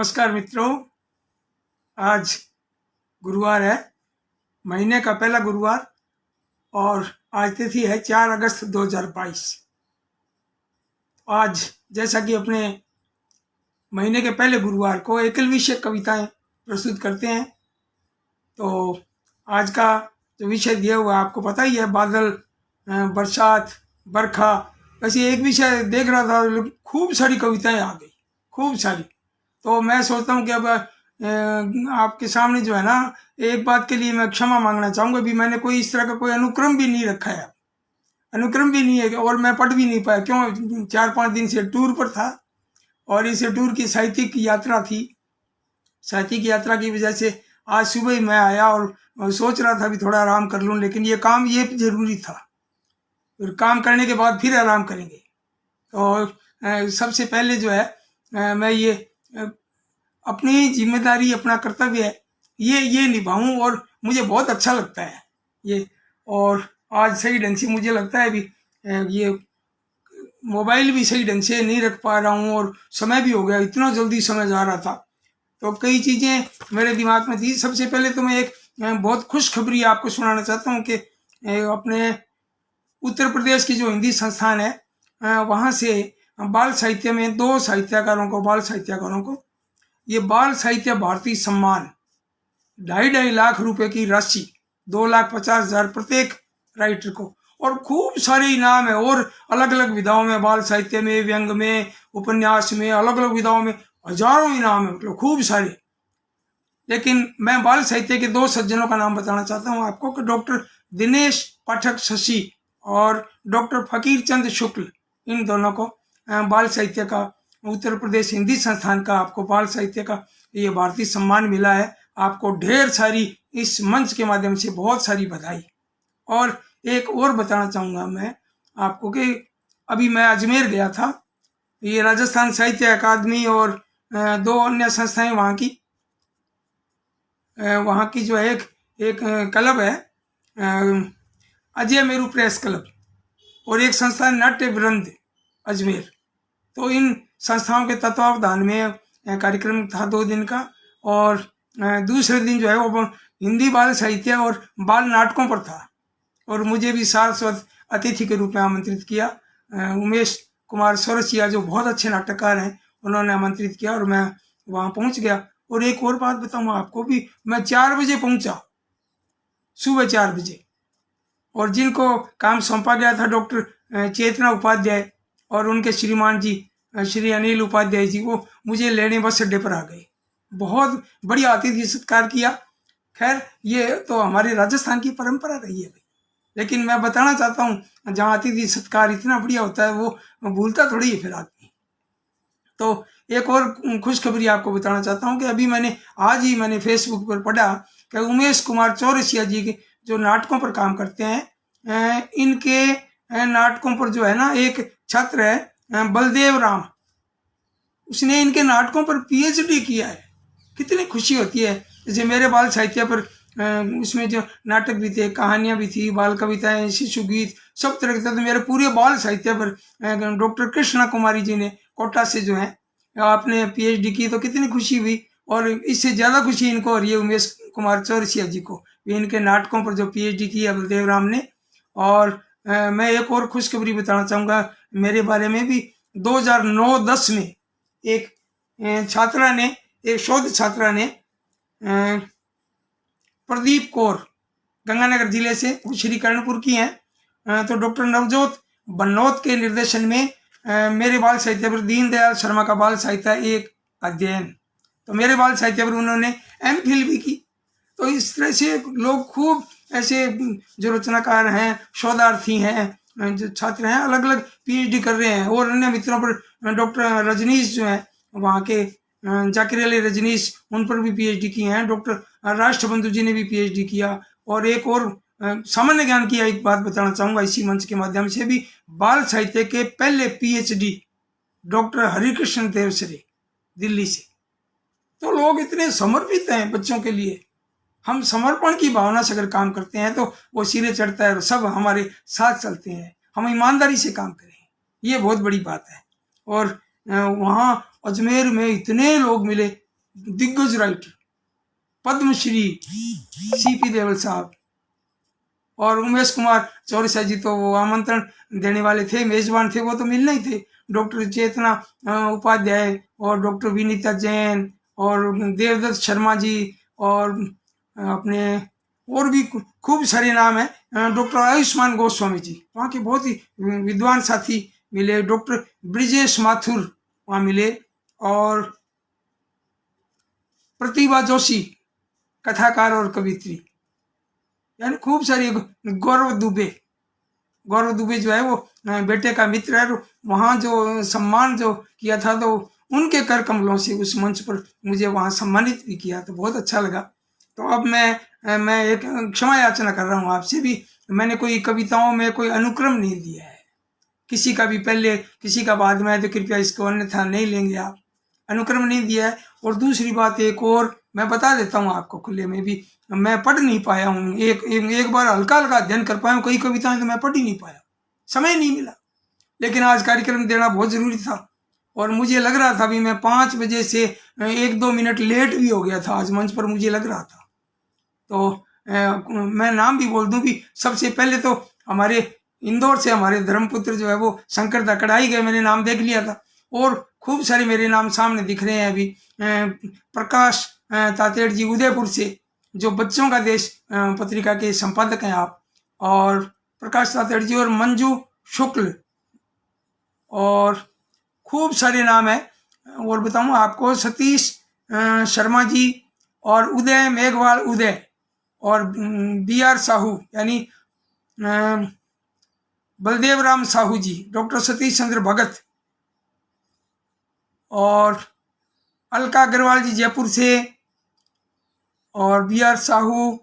नमस्कार मित्रों, आज गुरुवार है, महीने का पहला गुरुवार और आज तिथि है 4 अगस्त 2022। आज जैसा कि अपने महीने के पहले गुरुवार को एकल विषय कविताएं प्रस्तुत करते हैं, तो आज का जो विषय दिया हुआ आपको पता ही है, बादल, बरसात, बरखा। वैसे एक विषय देख रहा था, खूब सारी कविताएं आ गई, खूब सारी। तो मैं सोचता हूँ कि अब आपके सामने जो है ना, एक बात के लिए मैं क्षमा मांगना चाहूँगा। अभी मैंने कोई इस तरह का कोई अनुक्रम भी नहीं रखा है, अनुक्रम भी नहीं है और मैं पढ़ भी नहीं पाया। क्यों? 4-5 दिन से टूर पर था और इस टूर की साहित्यिक यात्रा थी। साहित्यिक यात्रा की वजह से आज सुबह ही मैं आया और सोच रहा था भी थोड़ा आराम कर लूँ, लेकिन ये काम ये जरूरी था। फिर काम करने के बाद फिर आराम करेंगे। तो सबसे पहले जो है मैं ये अपनी जिम्मेदारी, अपना कर्तव्य है, ये निभाऊं और मुझे बहुत अच्छा लगता है ये। और आज सही ढंग से मुझे लगता है भी ये मोबाइल भी सही ढंग से नहीं रख पा रहा हूँ और समय भी हो गया, इतना जल्दी समय जा रहा था, तो कई चीज़ें मेरे दिमाग में थी। सबसे पहले तो मैं एक बहुत खुशखबरी आपको सुनाना चाहता हूँ कि अपने उत्तर प्रदेश की जो हिंदी संस्थान है, वहाँ से बाल साहित्य में 2 साहित्यकारों को, बाल साहित्यकारों को ये बाल साहित्य भारती सम्मान 2.5 लाख रुपए की राशि, 2,50,000 प्रत्येक राइटर को, और खूब सारे इनाम है। और अलग अलग विधाओं में, बाल साहित्य में, व्यंग में, उपन्यास में, अलग अलग विधाओं में हजारों इनाम है, मतलब खूब सारे। लेकिन मैं बाल साहित्य के 2 सज्जनों का नाम बताना चाहता हूँ आपको कि डॉक्टर दिनेश पाठक शशि और डॉक्टर फकीर चंद शुक्ल, इन दोनों को बाल साहित्य का, उत्तर प्रदेश हिंदी संस्थान का, आपको बाल साहित्य का ये भारतीय सम्मान मिला है। आपको ढेर सारी इस मंच के माध्यम से बहुत सारी बधाई। और एक और बताना चाहूँगा मैं आपको कि अभी मैं अजमेर गया था। ये राजस्थान साहित्य अकादमी और 2 अन्य संस्थाएं वहाँ की जो है एक क्लब है, अजय मेरू प्रेस क्लब, और एक संस्था है नाट्य वृंद अजमेर। तो इन संस्थाओं के तत्वावधान में कार्यक्रम था 2 दिन का। और दूसरे दिन जो है वो हिंदी बाल साहित्य और बाल नाटकों पर था, और मुझे भी सारस्वत अतिथि के रूप में आमंत्रित किया। उमेश कुमार सोरसिया जो बहुत अच्छे नाटककार हैं, उन्होंने आमंत्रित किया और मैं वहाँ पहुँच गया। और एक और बात बताऊँ आपको भी, मैं 4 बजे पहुँचा, सुबह 4 बजे। और जिनको काम सौंपा गया था, डॉक्टर चेतना उपाध्याय और उनके श्रीमान जी श्री अनिल उपाध्याय जी, वो मुझे लेने बस अड्डे पर आ गए। बहुत बढ़िया अतिथि सत्कार किया। खैर, ये तो हमारे राजस्थान की परंपरा रही है भाई, लेकिन मैं बताना चाहता हूँ जहाँ अतिथि सत्कार इतना बढ़िया होता है, वो भूलता थोड़ी है फिर आदमी। तो एक और खुशखबरी आपको बताना चाहता हूँ कि अभी आज ही मैंने फेसबुक पर पढ़ा कि उमेश कुमार चौरसिया जी के जो नाटकों पर काम करते हैं, इनके नाटकों पर जो है ना, एक छात्र है बलदेव राम, उसने इनके नाटकों पर पीएचडी किया है। कितनी खुशी होती है। जैसे मेरे बाल साहित्य पर उसमें जो नाटक भी थे, कहानियां भी थी, बाल कविताएं, शिशु गीत, सब तरह के थे। तो मेरे पूरे बाल साहित्य पर डॉक्टर कृष्णा कुमारी जी ने कोटा से जो है आपने पीएचडी की, तो कितनी खुशी हुई। और इससे ज़्यादा खुशी इनको और ये उमेश कुमार चौरसिया जी को, इनके नाटकों पर जो पीएचडी की है बलदेव राम ने। और मैं एक और खुशखबरी बताना चाहूँगा मेरे बारे में भी। 2009-10 में एक छात्रा ने, एक शोध छात्रा ने, प्रदीप कौर, गंगानगर जिले से, वो श्री कर्णपुर की हैं। तो डॉक्टर नवजोत बनौत के निर्देशन में मेरे बाल साहित्य पर दीनदयाल शर्मा का बाल साहित्य एक अध्ययन, तो मेरे बाल साहित्य पर उन्होंने एमफिल भी की। तो इस तरह से लोग खूब ऐसे जो रचनाकार हैं, शोधार्थी हैं, जो छात्र हैं, अलग अलग पीएचडी कर रहे हैं। और अन्य मित्रों पर डॉक्टर रजनीश जो है वहाँ के, जाकिर अली रजनीश, उन पर भी पीएचडी की हैं। डॉक्टर राष्ट्रबंधु जी ने भी पीएचडी किया। और एक और सामान्य ज्ञान की एक बात बताना चाहूँगा इसी मंच के माध्यम से भी। बाल साहित्य के पहले पीएचडी डॉक्टर हरिकृष्ण देवसरे, दिल्ली से। तो लोग इतने समर्पित हैं बच्चों के लिए। हम समर्पण की भावना से अगर काम करते हैं तो वो सिरे चढ़ता है और सब हमारे साथ चलते हैं। हम ईमानदारी से काम करें, ये बहुत बड़ी बात है। और वहाँ अजमेर में इतने लोग मिले, दिग्गज राइटर पद्मश्री सीपी देवल साहब और उमेश कुमार चौरसिया जी तो वो आमंत्रण देने वाले थे, मेजबान थे, वो तो मिलने ही थे। डॉक्टर चेतना उपाध्याय और डॉक्टर विनीता जैन और देवदत्त शर्मा जी और अपने और भी खूब सारे नाम हैं। डॉक्टर आयुष्मान गोस्वामी जी वहाँ के बहुत ही विद्वान साथी मिले। डॉक्टर ब्रिजेश माथुर वहाँ मिले और प्रतिभा जोशी कथाकार और कवित्री, यानी खूब सारी। गौरव दुबे जो है वो बेटे का मित्र है। वहाँ जो सम्मान जो किया था तो उनके कर कमलों से उस मंच पर मुझे वहाँ सम्मानित भी किया, तो बहुत अच्छा लगा। तो अब मैं एक क्षमा याचना कर रहा हूँ आपसे भी, मैंने कोई कविताओं में कोई अनुक्रम नहीं दिया है, किसी का भी पहले किसी का बाद में, तो कृपया इसको अन्यथा नहीं लेंगे आप, अनुक्रम नहीं दिया है। और दूसरी बात एक और मैं बता देता हूँ आपको खुले में भी, मैं पढ़ नहीं पाया हूँ। एक बार हल्का हल्का अध्ययन कर पाया हूँ, कई कविताएं तो मैं पढ़ ही नहीं पाया, समय नहीं मिला। लेकिन आज कार्यक्रम देना बहुत जरूरी था और मुझे लग रहा था भी मैं 5 बजे से 1-2 मिनट लेट भी हो गया था आज मंच पर, मुझे लग रहा था। तो मैं नाम भी बोल दूं भी, सबसे पहले तो हमारे इंदौर से हमारे धर्मपुत्र जो है वो शंकर दा कढ़ाई गए, मैंने नाम देख लिया था और खूब सारे मेरे नाम सामने दिख रहे हैं अभी। प्रकाश तातेड़ जी उदयपुर से, जो बच्चों का देश पत्रिका के संपादक हैं आप, और प्रकाश तातेड़ जी और मंजू शुक्ल, और खूब सारे नाम है। और बताऊं आपको, सतीश शर्मा जी और उदय मेघवाल उदय और BR साहू यानी बलदेव राम साहू जी, डॉक्टर सतीश चंद्र भगत और अलका अग्रवाल जी जयपुर से, और BR साहू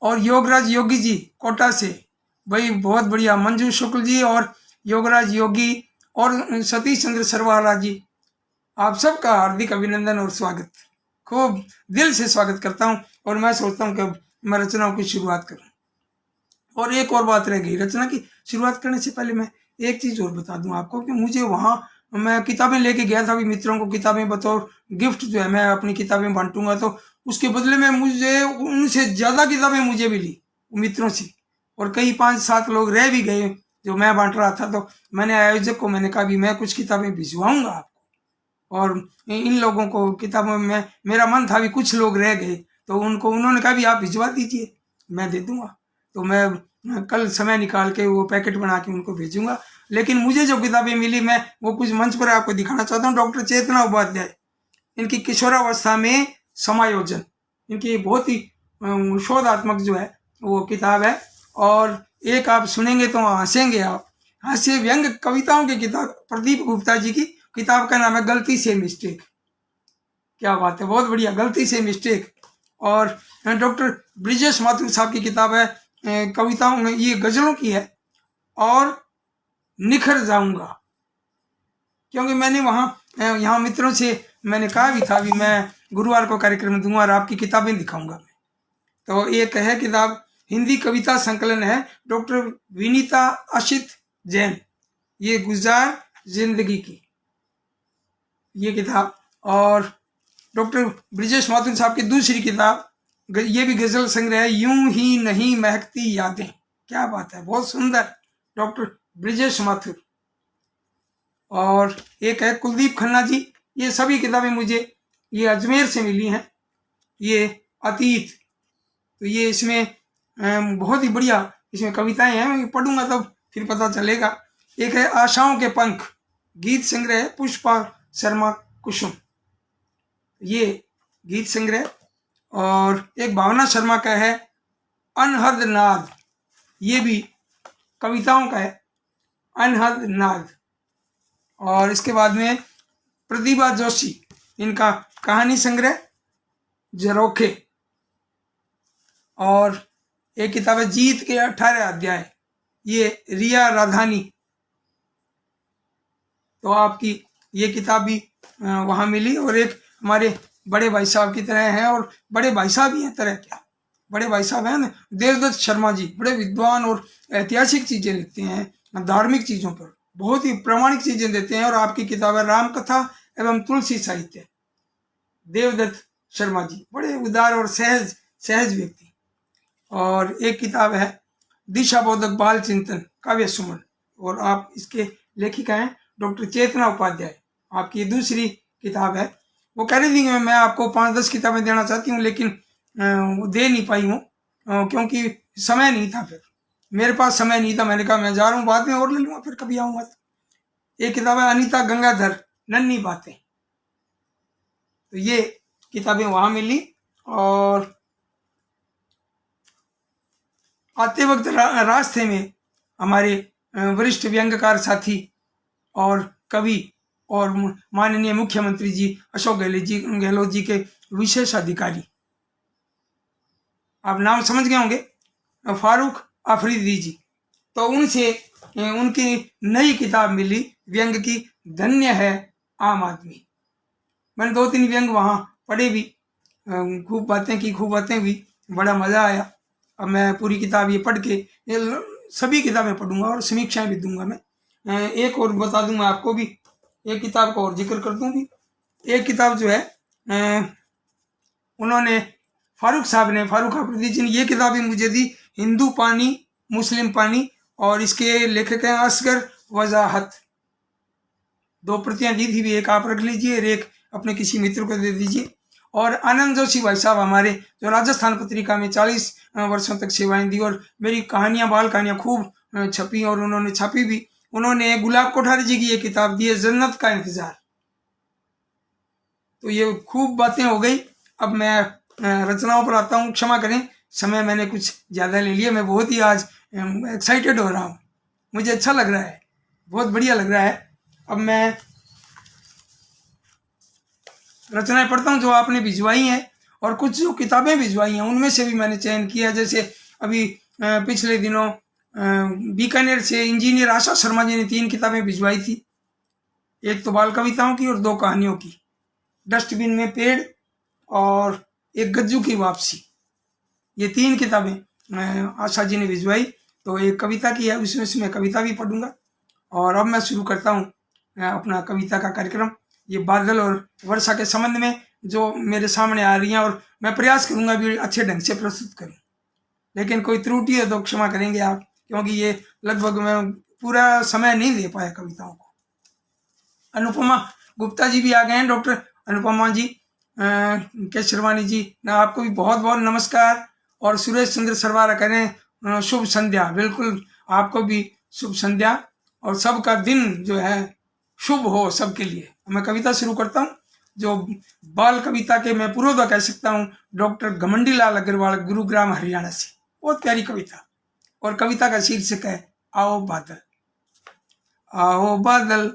और योगराज योगी जी कोटा से, भाई बहुत बढ़िया। मंजू शुक्ल जी और योगराज योगी और सतीश चंद्र सरवाला जी, आप सबका हार्दिक अभिनंदन और स्वागत, खूब दिल से स्वागत करता हूं। और मैं सोचता हूं कि मैं रचनाओं की शुरुआत करूं। और एक और बात रह गई, रचना की शुरुआत करने से पहले मैं एक चीज और बता दूं आपको कि मुझे वहां मैं किताबें लेके गया था, भी मित्रों को किताबें बतौर गिफ्ट जो है मैं अपनी किताबें बांटूंगा, तो उसके बदले में मुझे उनसे ज्यादा किताबें मुझे मिली मित्रों से, और कई 5-7 लोग रह भी गए जो मैं बांट रहा था। तो मैंने आयोजक को मैंने कहा भी मैं कुछ किताबें भिजवाऊंगा आपको, और इन लोगों को किताबों में मेरा मन था भी कुछ लोग रह गए तो उन्होंने कहा भी आप भिजवा दीजिए, मैं दे दूंगा। तो मैं कल समय निकाल के वो पैकेट बना के उनको भेजूंगा। लेकिन मुझे जो किताबें मिली मैं वो कुछ मंच पर आपको दिखाना चाहता हूँ। डॉक्टर चेतना उपाध्याय, इनकी किशोरावस्था में समायोजन, इनकी बहुत ही शोधात्मक जो है वो किताब है। और एक आप सुनेंगे तो हंसेंगे आप, हास्य व्यंग कविताओं की किताब, प्रदीप गुप्ता जी की किताब का नाम है गलती से मिस्टेक। क्या बात है, बहुत बढ़िया, गलती से मिस्टेक। और डॉक्टर ब्रिजेश माथुर साहब की किताब है कविताओं में, ये गजलों की है, और निखर जाऊंगा, क्योंकि मैंने वहाँ यहाँ मित्रों से मैंने कहा भी था भी मैं गुरुवार को कार्यक्रम दूंगा और आपकी किताबें दिखाऊंगा मैं। तो एक है किताब, हिंदी कविता संकलन है, डॉक्टर विनीता अशित जैन, ये गुजार जिंदगी की ये किताब। और डॉक्टर ब्रिजेश माथुर साहब की दूसरी किताब, ये भी गजल संग्रह है, यूं ही नहीं महकती यादें। क्या बात है, बहुत सुंदर, डॉक्टर ब्रिजेश माथुर। और एक है कुलदीप खन्ना जी, ये सभी किताबें मुझे ये अजमेर से मिली हैं। ये अतीत, तो ये इसमें बहुत ही बढ़िया इसमें कविताएं हैं, मैं पढ़ूंगा तब फिर पता चलेगा। एक है आशाओं के पंख, गीत संग्रह है, पुष्पा शर्मा कुसुम, ये गीत संग्रह। और एक भावना शर्मा का है अनहद नाद, ये भी कविताओं का है, अनहद नाद। और इसके बाद में प्रतिभा जोशी, इनका कहानी संग्रह जरोखे। और एक किताब है जीत के 18 अध्याय, ये रिया राधानी, तो आपकी ये किताब भी वहाँ मिली। और एक हमारे बड़े भाई साहब की तरह हैं, और बड़े भाई साहब ही हैं तरह, क्या बड़े भाई साहब हैं ना, देवदत्त शर्मा जी, बड़े विद्वान और ऐतिहासिक चीज़ें लिखते हैं, धार्मिक चीज़ों पर बहुत ही प्रामाणिक चीज़ें देते हैं। और आपकी किताब है राम कथा एवं तुलसी साहित्य, देवदत्त शर्मा जी, बड़े उदार और सहज सहज व्यक्ति। और एक किताब है दिशा बोधक बाल चिंतन काव्य सुमन, और आप इसके लेखिका हैं डॉक्टर चेतना उपाध्याय। आपकी ये दूसरी किताब है। वो कह रही थी कि मैं आपको 5-10 किताबें देना चाहती हूँ, लेकिन वो दे नहीं पाई हूँ क्योंकि समय नहीं था, फिर मेरे पास समय नहीं था। मैंने कहा मैं जा रहा हूँ, बाद में और ले लूँगा, फिर कभी आऊँगा। एक किताब है अनीता गंगाधर नन्ही बातें, तो ये किताबें वहाँ मिली। और आते वक्त रास्ते में हमारे वरिष्ठ व्यंग्यकार साथी और कवि और माननीय मुख्यमंत्री जी अशोक गहलोत जी के विशेष अधिकारी, आप नाम समझ गए होंगे, फारूक आफरीदी जी, तो उनसे उनकी नई किताब मिली व्यंग की, धन्य है आम आदमी। मैंने 2-3 व्यंग वहाँ पढ़े भी, खूब बातें की, खूब बातें हुई, बड़ा मज़ा आया। अब मैं पूरी किताब ये पढ़ के सभी किताबें पढ़ूंगा और समीक्षाएं भी दूंगा मैं। एक और बता दूं मैं आपको भी, एक किताब का और जिक्र कर दूं भी। एक किताब जो है उन्होंने फारूक आफरीदी जी ने ये किताब भी मुझे दी, हिंदू पानी मुस्लिम पानी, और इसके लेखक हैं असगर वजाहत। 2 प्रतियां दी थी भी, एक आप रख लीजिए और एक अपने किसी मित्र को दे दीजिए। और आनंद जोशी भाई साहब हमारे, जो राजस्थान पत्रिका में 40 वर्षों तक सेवाएं दी, और मेरी कहानियां, बाल कहानियां खूब छपी और उन्होंने छापी भी। उन्होंने गुलाब कोठारी जी की ये किताब दी है, जन्नत का इंतजार। तो ये खूब बातें हो गई। अब मैं रचनाओं पर आता हूँ, क्षमा करें समय मैंने कुछ ज़्यादा ले लिया। मैं बहुत ही आज एक्साइटेड हो रहा हूँ, मुझे अच्छा लग रहा है, बहुत बढ़िया लग रहा है। अब मैं रचनाएं पढ़ता हूँ जो आपने भिजवाई हैं, और कुछ जो किताबें भिजवाई हैं उनमें से भी मैंने चयन किया। जैसे अभी पिछले दिनों बीकानेर से इंजीनियर आशा शर्मा जी ने 3 किताबें भिजवाई थी, एक तो बाल कविताओं की और 2 कहानियों की, डस्टबिन में पेड़ और एक गज्जू की वापसी। ये 3 किताबें आशा जी ने भिजवाई। तो एक कविता की है, उसमें से मैं कविता भी पढ़ूंगा। और अब मैं शुरू करता हूँ अपना कविता का कार्यक्रम। ये बादल और वर्षा के संबंध में जो मेरे सामने आ रही हैं, और मैं प्रयास करूंगा भी अच्छे ढंग से प्रस्तुत करूं, लेकिन कोई त्रुटि है तो क्षमा करेंगे आप, क्योंकि ये लगभग मैं पूरा समय नहीं दे पाया कविताओं को। अनुपमा गुप्ता जी भी आ गए हैं, डॉक्टर अनुपमा जी केशरवानी जी, ना आपको भी बहुत बहुत नमस्कार। और सुरेश चंद्र सरवारा करें शुभ संध्या। बिल्कुल आपको भी शुभ संध्या, और सबका दिन जो है शुभ हो सबके लिए। मैं कविता शुरू करता हूँ, जो बाल कविता के मैं पुरोधा कह सकता हूँ, डॉक्टर घमंडी लाल अग्रवाल, गुरुग्राम हरियाणा से। बहुत प्यारी कविता, और कविता का शीर्षक है आओ बादल। आओ बादल,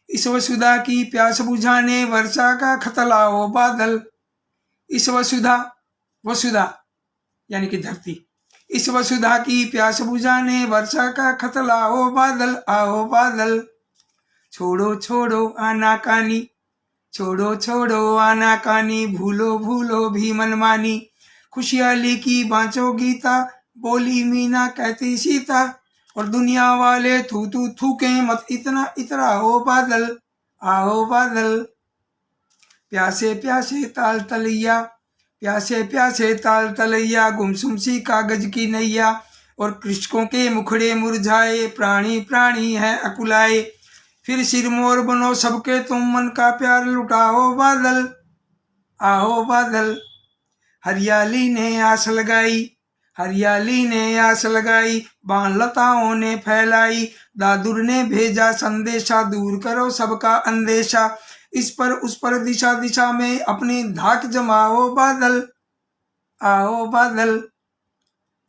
इस वसुधा की प्यास बुझाने वर्षा का खत लाओ बादल। इस वसुधा यानी कि धरती, इस वसुधा की प्यास बुझाने वर्षा का खत लाओ बादल। आओ बादल, छोड़ो छोड़ो आनाकानी, छोड़ो छोड़ो आनाकानी, भूलो भूलो भी मनमानी। खुशहाली की बाँचो गीता, बोली मीना कहती सीता। और दुनिया वाले थू थू थूके मत इतना इतराओ बादल। आओ बादल, प्यासे प्यासे ताल तलैया, प्यासे प्यासे ताल तलैया, गुमसुम सी कागज की नैया। और कृषकों के मुखड़े मुरझाए, प्राणी प्राणी है अकुलाए। फिर सिरमौर बनो सबके तुम, मन का प्यार लुटाओ बादल। आओ बादल, हरियाली ने आस लगाई, हरियाली ने आस लगाई, बाण लताओं ने फैलाई। दादुर ने भेजा संदेशा, दूर करो सबका अंदेशा। इस पर उस पर दिशा दिशा में अपनी धाक जमाओ बादल। आओ बादल,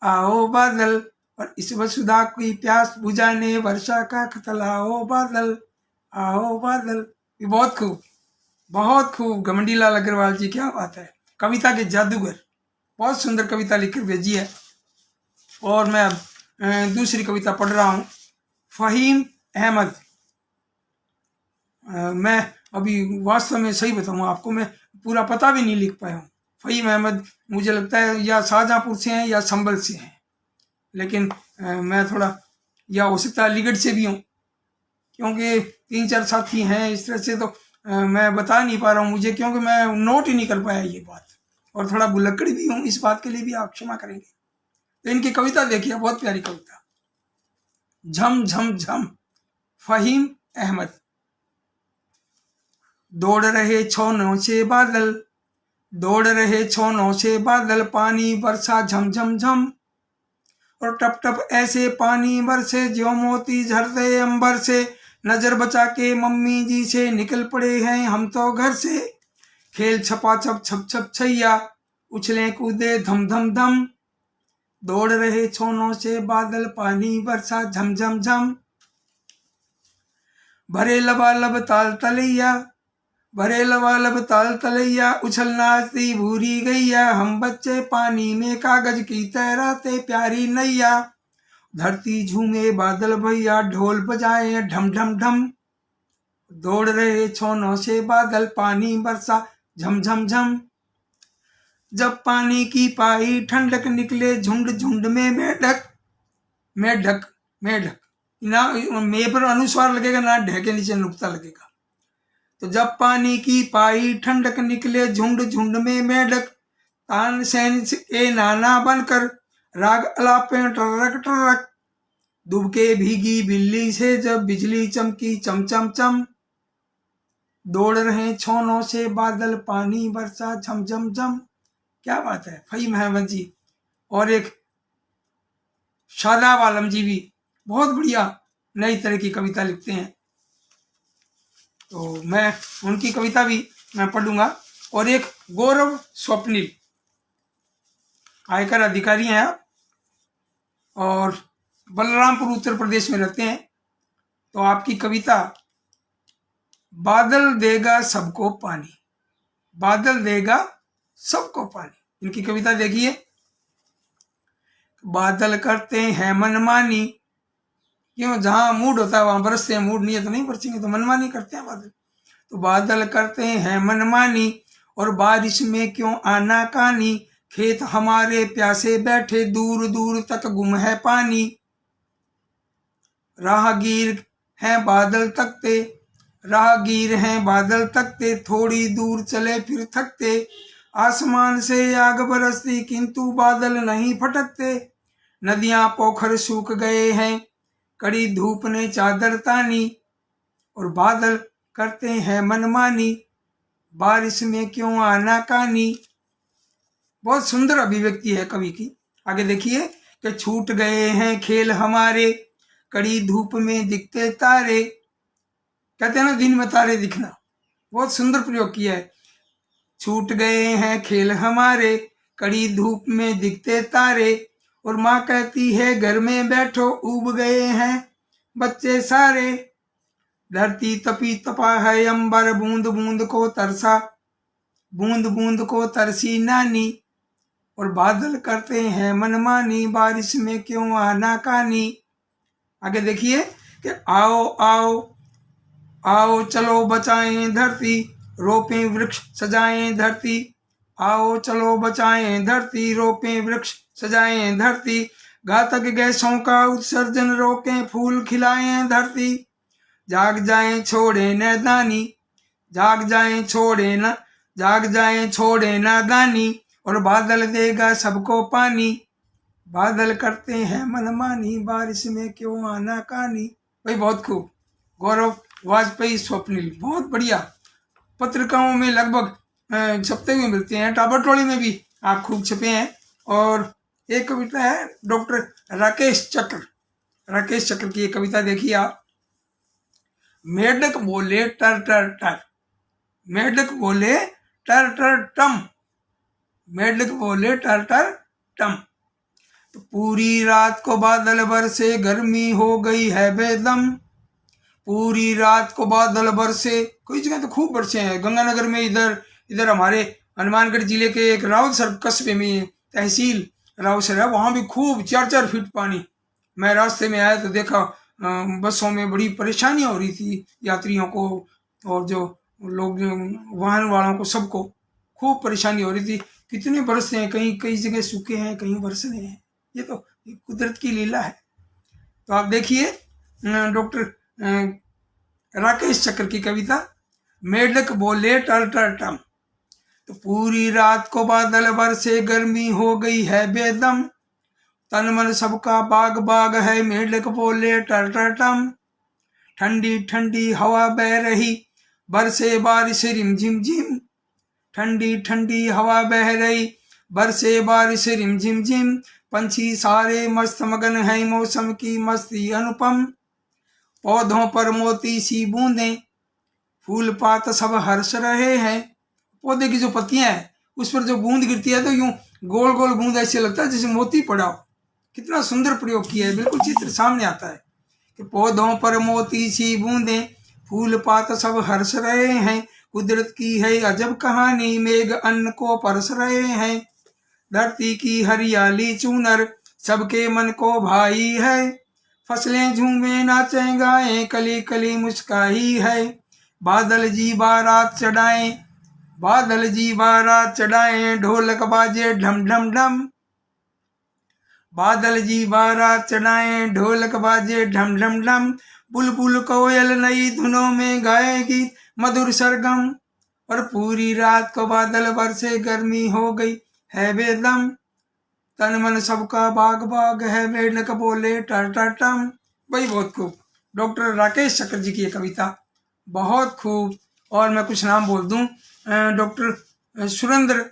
आओ बादल, और इस वसुधा की प्यास बुझाने वर्षा का खत लाओ बादल। आओ बादल। ये बहुत खूब घमंडी लाल अग्रवाल जी, क्या बात है, कविता के जादूगर, बहुत सुंदर कविता लिखकर भेजी है। और मैं अब दूसरी कविता पढ़ रहा हूँ, फ़हीम अहमद। मैं अभी वास्तव में सही बताऊँ आपको, मैं पूरा पता भी नहीं लिख पाया हूँ। फ़हीम अहमद मुझे लगता है या शाहजहाँपुर से हैं या संभल से हैं, लेकिन मैं थोड़ा, या हो सकता है अलीगढ़ से भी हूँ, क्योंकि 3-4 साथी हैं इस तरह से। तो मैं बता नहीं पा रहा हूँ मुझे, क्योंकि मैं नोट ही नहीं कर पाया ये बात, और थोड़ा भुलक्कड़ भी हूँ, इस बात के लिए भी आप क्षमा करेंगे। तो इनकी कविता देखिए, बहुत प्यारी कविता। झम झम झम, फहीम अहमद। दौड़ रहे छोनों से बादल, दौड़ रहे छोनों से बादल, पानी बरसा झम झम झम, और टप टप ऐसे पानी बरसे ज्यों मोती झरते अंबर से। नजर बचा के मम्मी जी से निकल पड़े हैं हम तो घर से। खेल छपा छप छप छप छैया, उछले कूदे धम धम धम, दौड़ रहे छोनों से बादल, पानी बरसा झम झम झम। भरे लबालब ताल तलैया, भरे लबालब ताल तलैया, उछल नाचती भूरी गैया, हम बच्चे पानी में कागज की तैराते प्यारी नैया। धरती झूमे बादल भैया, ढोल बजाए ढम ढम ढम, दौड़ रहे छोनों से बादल, पानी बरसा झम झम झम। जब पानी की पाई ठंडक, निकले झुंड झुंड में मेढक, मेढक मेढक ना मे पर अनुस्वार लगेगा ना ढ के नीचे नुक्ता लगेगा। तो जब पानी की पाई ठंडक, निकले झुंड झुंड में मेढक, तानसेन के नाना बनकर राग अलापे टरक टरक, दुबके भीगी बिल्ली से जब बिजली चमकी चम चम चम, दौड़ रहे छोनों से बादल, पानी बरसा झम झम झम। क्या बात है, फहीम अहमद जी। और एक शादाब आलम जी भी बहुत बढ़िया नई तरह की कविता लिखते हैं, तो मैं उनकी कविता भी मैं पढ़ूंगा। और एक गौरव स्वप्निल, आयकर अधिकारी हैं आप, और बलरामपुर उत्तर प्रदेश में रहते हैं। तो आपकी कविता, बादल देगा सबको पानी, बादल देगा सबको पानी। इनकी कविता देखिए। बादल करते हैं मनमानी, क्यों, जहां मूड होता है वहां बरसते हैं, मूड नहीं है तो नहीं बरसेंगे, तो मनमानी करते हैं बादल। तो बादल करते हैं मनमानी, और बारिश में क्यों आना कानी, खेत हमारे प्यासे बैठे, दूर दूर तक गुम है पानी। राहगीर हैं बादल तकते, राहगीर हैं बादल तकते, थोड़ी दूर चले फिर थकते। आसमान से आग बरसती किंतु बादल नहीं फटकते। नदियां पोखर सूख गए हैं, कड़ी धूप ने चादर तानी, और बादल करते हैं मनमानी, बारिश में क्यों आना कानी। बहुत सुंदर अभिव्यक्ति है कवि की। आगे देखिए कि छूट गए हैं खेल हमारे, कड़ी धूप में दिखते तारे। कहते हैं ना दिन में तारे दिखना, बहुत सुंदर प्रयोग किया है। छूट गए हैं खेल हमारे, कड़ी धूप में दिखते तारे, और माँ कहती है घर में बैठो, उब गए हैं बच्चे सारे। धरती तपी तपा है अंबर, बूंद बूंद को तरसा, बूंद बूंद को तरसी नानी, और बादल करते हैं मनमानी, बारिश में क्यों आना कानी। आगे देखिए कि आओ आओ आओ चलो बचाएं धरती, रोपें वृक्ष सजाएं धरती। आओ चलो बचाएं धरती, रोपें वृक्ष सजाएं धरती। घातक गैसों का उत्सर्जन रोकें, फूल खिलाएं धरती। जाग जाएं छोड़े नादानी, जाग जाएं छोड़े न, जाग जाएं छोड़े नादानी, और बादल देगा सबको पानी। बादल करते हैं मनमानी, बारिश में क्यों आना कानी। भाई बहुत खूब। गौरव वाजपेयी स्वप्निल, बहुत बढ़िया। पत्रिकाओं में लगभग छपते हुए मिलते हैं, टाबर टोली में भी आप खूब छपे हैं। और एक कविता है डॉक्टर राकेश चक्र, राकेश चक्र की एक कविता देखिए आप। मेढक बोले टर टर टर, मेढक बोले टर टर टम, मेढक बोले टर टर टम। तो पूरी रात को बादल बरसे, गर्मी हो गई है बेदम। पूरी रात को बादल बरसे, कोई जगह तो खूब बरसे हैं। गंगानगर में इधर इधर हमारे हनुमानगढ़ जिले के एक रावतसर कस्बे में तहसील रावतसर है, वहां भी खूब 4-4 फीट पानी। मैं रास्ते में आया तो देखा बसों में बड़ी परेशानियां हो रही थी यात्रियों को, और जो लोग वाहन वालों को, सबको खूब परेशानी हो रही थी। कितने बरसते हैं, कहीं कई जगह सूखे हैं, कहीं बरस रहे हैं। ये तो कुदरत की लीला है। तो आप देखिए डॉक्टर राकेश चक्र की कविता, मेढक बोले टर टर टम। तो पूरी रात को बादल बरसे, गर्मी हो गई है बेदम, तन मन सबका बाग बाग है, मेढक बोले टर टर टम। ठंडी ठंडी हवा बह रही, बरसे बारिश रिमझिम झिम, ठंडी ठंडी हवा बह रही, बरसे बारिश रिमझिम झिम, पंछी सारे मस्त मगन हैं, मौसम की मस्ती अनुपम, पौधों पर मोती सी बूंदें, फूल पात सब हर्ष रहे हैं। पौधे की जो पत्तियां हैं उस पर जो बूंद गिरती है तो यूं गोल गोल बूंद ऐसे लगता है जैसे मोती पड़ा हो। कितना सुंदर प्रयोग किया है, बिल्कुल चित्र सामने आता है कि पौधों पर मोती सी बूंदें, फूल पात सब हर्ष रहे हैं, कुदरत की है अजब कहानी, मेघ अन्न को परस रहे हैं, धरती की हरियाली चूनर सबके मन को भाई है, फसलें झूमे नाचें गाएं, कली कली मुस्काई है, बादल जी बारात चढ़ाएं, बादल जी बारात चढ़ाएं, ढोलक बाजे ढम ढम ढम, बादल जी बारात चढ़ाएं, ढोलक बाजे ढम ढम ढम, बुलबुल कोयल नई धुनों में गाए गीत मधुर सरगम, और पूरी रात को बादल बरसे, गर्मी हो गई है बेदम, तन मन सबका बाग बाग है, मेढक बोले टर टर टम। भाई बहुत खूब, डॉक्टर राकेश चक्र जी की ये कविता बहुत खूब। और मैं कुछ नाम बोल दूं, डॉक्टर सुरेंद्र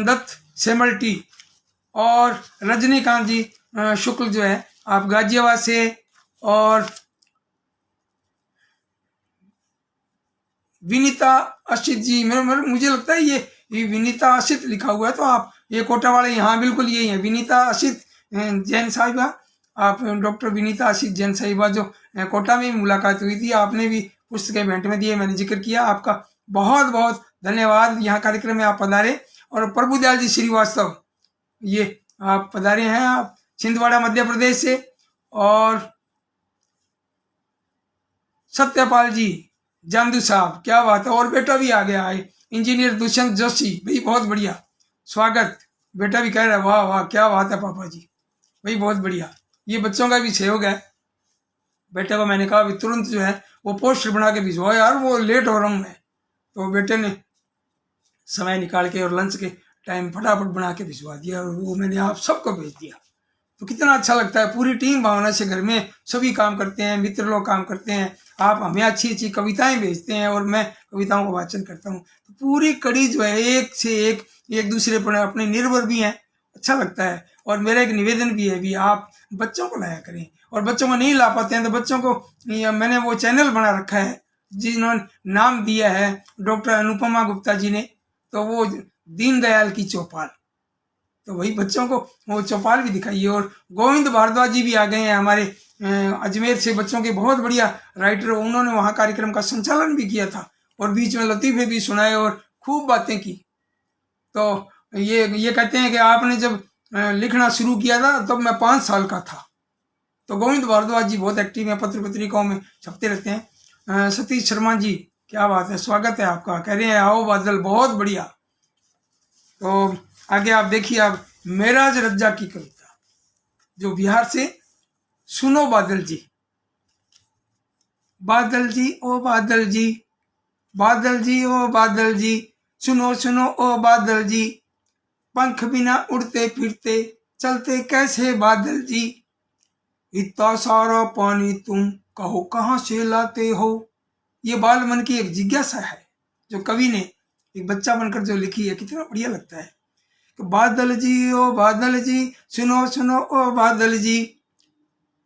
दत्त सेमल्टी और रजनीकांत जी शुक्ल जो है आप गाजियाबाद से, और विनीता असित जी, मुझे लगता है ये विनीता असित लिखा हुआ है, तो आप ये कोटा वाले यहाँ बिल्कुल यही है, विनीता असित जैन साहिबा। आप डॉक्टर विनीता असित जैन साहिबा जो कोटा में मुलाकात हुई थी, आपने भी पुस्तकें भेंट में दिए, मैंने जिक्र किया, आपका बहुत बहुत धन्यवाद। यहाँ कार्यक्रम में आप पधारे। और प्रभुदयाल जी श्रीवास्तव, ये आप पधारे हैं, आप छिंदवाड़ा मध्य प्रदेश से। और सत्यपाल जी जामदू साहब, क्या बात है, और बेटा भी आ गया है इंजीनियर दुष्यंत जोशी, भाई बहुत बढ़िया स्वागत। बेटा भी कह रहा है वाह वाह क्या बात है पापा जी, भाई बहुत बढ़िया। ये बच्चों का भी सहयोग है। बेटे को मैंने कहा अभी तुरंत जो है वो पोस्टर बना के भिजवाओ यार, वो लेट हो रहा हूँ मैं। तो बेटे ने समय निकाल के और लंच के टाइम फटाफट बना के भिजवा दिया, और वो मैंने आप सबको भेज दिया। तो कितना अच्छा लगता है, पूरी टीम भावना से घर में सभी काम करते हैं, मित्र लोग काम करते हैं, आप हमें अच्छी अच्छी कविताएं भेजते हैं और मैं कविताओं का वाचन करता हूँ। तो पूरी कड़ी जो है एक से एक दूसरे पर अपने निर्भर भी हैं, अच्छा लगता है। और मेरा एक निवेदन भी है, भी आप बच्चों को लाया करें, और बच्चों को नहीं ला पाते हैं तो बच्चों को मैंने वो चैनल बना रखा है जिन्होंने नाम दिया है डॉक्टर अनुपमा गुप्ता जी ने, तो वो दीनदयाल की चौपाल, तो वही बच्चों को वो चौपाल भी दिखाइए। और गोविंद भारद्वाज जी भी आ गए हैं हमारे अजमेर से, बच्चों के बहुत बढ़िया राइटर, उन्होंने वहाँ कार्यक्रम का संचालन भी किया था और बीच में लतीफे भी सुनाए और खूब बातें की। तो ये कहते हैं कि आपने जब लिखना शुरू किया था तब मैं 5 साल का था। तो गोविंद भारद्वाज जी बहुत एक्टिव हैं, पत्र पत्रिकाओं में छपते रहते हैं। सतीश शर्मा जी, क्या बात है, स्वागत है आपका, कह रहे हैं आओ बादल, बहुत बढ़िया। तो आगे आप देखिए, आप मेराज रज्जा की कविता जो बिहार से, सुनो बादल जी। बादल जी ओ बादल जी, बादल जी ओ बादल जी, सुनो सुनो ओ बादल जी, पंख बिना उड़ते फिरते चलते कैसे बादल जी, इतना सारा पानी तुम कहो कहाँ से लाते हो। ये बाल मन की एक जिज्ञासा है जो कवि ने एक बच्चा बनकर जो लिखी है, कितना बढ़िया लगता है। तो बादल जी ओ बादल जी, सुनो सुनो ओ बादल जी,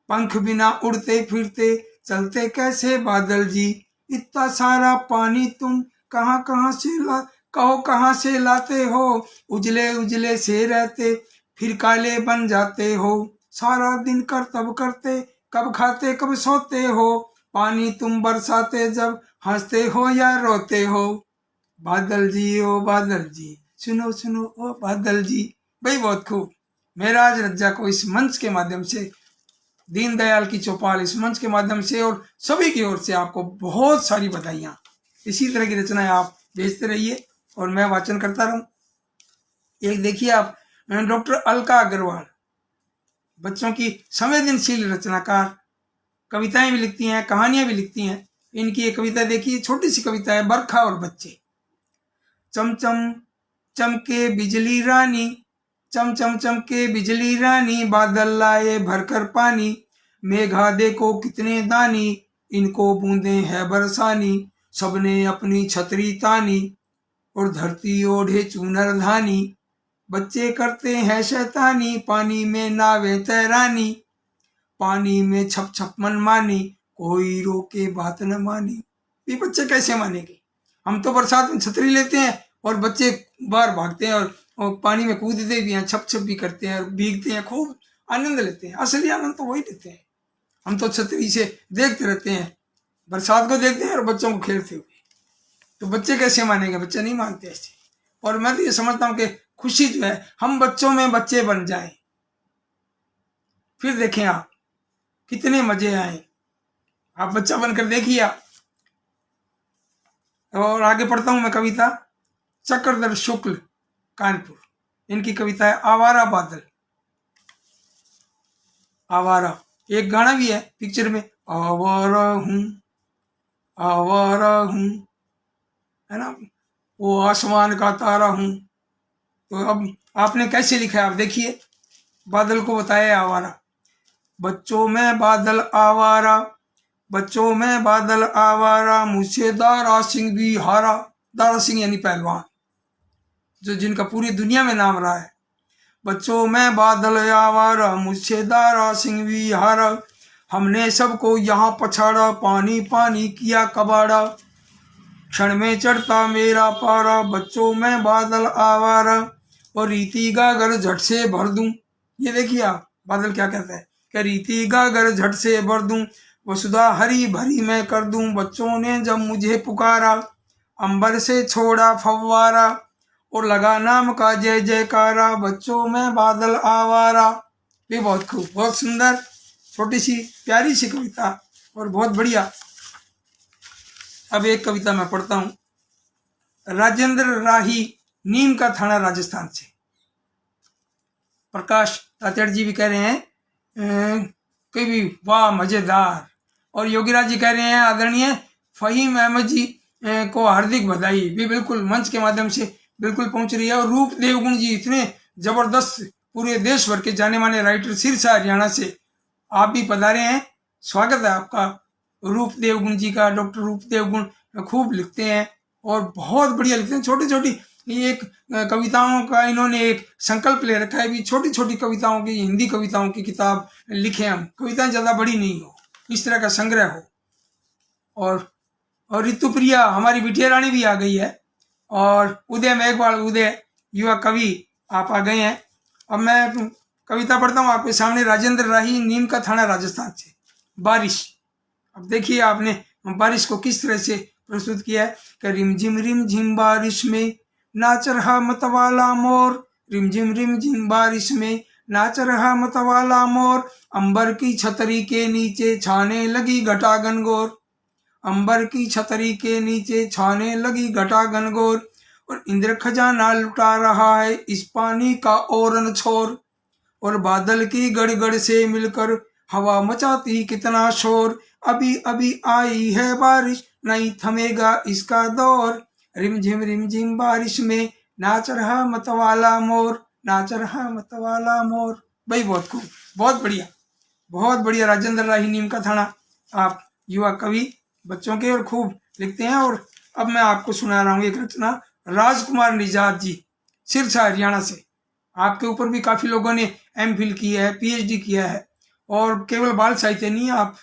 पंख बिना उड़ते फिरते चलते कैसे बादल जी, इतना सारा पानी तुम कहाँ कहाँ से ला कहो कहाँ से लाते हो, उजले उजले से रहते फिर काले बन जाते हो, सारा दिन करतब करते कब खाते कब सोते हो, पानी तुम बरसाते जब हंसते हो या रोते हो, बादल जी ओ बादल जी, सुनो सुनो ओ बादल जी। भाई बहुत खूब। मेराज रज्जा को इस मंच के माध्यम से, दीनदयाल की चौपाल इस मंच के माध्यम से और सभी की ओर से आपको बहुत सारी बधाइयाँ। इसी तरह की रचनाएं आप भेजते रहिए और मैं वाचन करता रहूं। एक देखिए आप, डॉक्टर अलका अग्रवाल, बच्चों की संवेदनशील रचनाकार, कविताएं भी लिखती हैं, कहानियां भी लिखती हैं। इनकी ये कविता देखिए, छोटी सी कविता है, बरखा और बच्चे। चमचम चमके बिजली रानी, चमचम चमके बिजली रानी, बादल लाए भरकर पानी, मेघा देखो कितने दानी, इनको बूंदे है बरसानी, सबने अपनी छतरी तानी, और धरती ओढ़े चूनर धानी, बच्चे करते हैं शैतानी, पानी में नावे तैरानी, पानी में छप छप मनमानी, कोई रोके बात न मानी। ये बच्चे कैसे मानेंगे? हम तो बरसात में छतरी लेते हैं और बच्चे बाहर भागते हैं और पानी में कूदते भी हैं, छप छप भी करते हैं और भीगते हैं, खूब आनंद लेते हैं। असली आनंद तो वही लेते हैं। हम तो छतरी से देखते रहते हैं, बरसात को देखते हैं और बच्चों को खेलते हुए। तो बच्चे कैसे मानेंगे? बच्चे नहीं मानते ऐसे। और मैं तो ये समझता हूँ कि खुशी जो है, हम बच्चों में बच्चे बन जाएं, फिर देखें आप कितने मजे आए। आप बच्चा बनकर देखिए आप। और आगे पढ़ता हूं मैं कविता। चक्रधर शुक्ल, कानपुर, इनकी कविता है आवारा बादल। आवारा, एक गाना भी है पिक्चर में, आवारा हूं है ना, वो आसमान का तारा हूं। तो अब आपने कैसे लिखा है आप देखिए। बादल को बताया आवारा। बच्चों में बादल आवारा, बच्चों में बादल आवारा, मुझसे दारा सिंह भी हारा। दारा सिंह यानी पहलवान, जो जिनका पूरी दुनिया में नाम रहा है। बच्चों में बादल आवारा, मुझसे दारा सिंह भी हारा, हमने सबको यहाँ पछाड़ा, पानी पानी किया कबाड़ा, क्षण में चढ़ता मेरा पारा, बच्चों में बादल आवारा, और रीति गागर झट से भर दूं। ये देखिए आप, बादल क्या कहता है कि रीति गागर झट से भर दूं, वसुधा हरी भरी मैं कर दूं, बच्चों ने जब मुझे पुकारा, अंबर से छोड़ा फव्वारा, और लगा नाम का जय जयकारा, बच्चों में बादल आवारा। ये बहुत खूब, बहुत सुंदर, छोटी सी प्यारी सी कविता और बहुत बढ़िया। अब एक कविता मैं पढ़ता हूँ, राजेंद्र राही, नीम का थाना, राजस्थान से। प्रकाश तातेड़ जी भी कह रहे हैं कि भी वाह मजेदार, और योगीराज जी कह रहे हैं आदरणीय फहीम अहमद जी को हार्दिक बधाई भी बिल्कुल मंच के माध्यम से बिल्कुल पहुंच रही है। और रूप देवगुण जी इतने जबरदस्त, पूरे देश भर के जाने माने राइटर, सिरसा हरियाणा से आप भी पधारे हैं, स्वागत है आपका। रूप देवगुण जी का, डॉक्टर रूप देवगुण खूब लिखते हैं और बहुत बढ़िया लिखते हैं। छोटी छोटी एक कविताओं का इन्होंने एक संकल्प ले रखा है भी, छोटी छोटी कविताओं की, हिंदी कविताओं की किताब लिखे हम, कविताएं ज्यादा बड़ी नहीं हो, इस तरह का संग्रह हो। और ऋतुप्रिया हमारी बिटिया रानी भी आ गई है, और उदय मेघवाल, उदय युवा कवि आप आ गए हैं। अब मैं कविता पढ़ता हूँ आपके सामने, राजेंद्र राही, नीम का थाना, राजस्थान से। बारिश। अब देखिए आपने बारिश को किस तरह से प्रस्तुत किया है कि रिम झिम बारिश में नाच रहा मतवाला मोर, रिम झिम बारिश में नाच रहा मतवाला मोर, अंबर की छतरी के नीचे छाने लगी घटा घनघोर, अंबर की छतरी के नीचे छाने लगी घटा घनघोर, और इंद्र खजाना लुटा रहा है इस पानी का ओरन छोर, और बादल की गड़गड़ से मिलकर हवा मचाती कितना शोर, अभी अभी आई है बारिश नहीं थमेगा इसका दौर, रिम झिम बारिश में नाच रहा मतवाला मोर, नाच रहा मतवाला मोर। भाई बहुत खूब, बहुत बढ़िया, बहुत बढ़िया। राजेंद्र राही, नीम का थाना, आप युवा कवि, बच्चों के और खूब लिखते हैं। और अब मैं आपको सुना रहा हूँ एक रचना, राजकुमार निजात जी, सिरसा हरियाणा से। आपके ऊपर भी काफी लोगों ने एमफिल किया है, पीएचडी किया है, और केवल बाल साहित्य नहीं, आप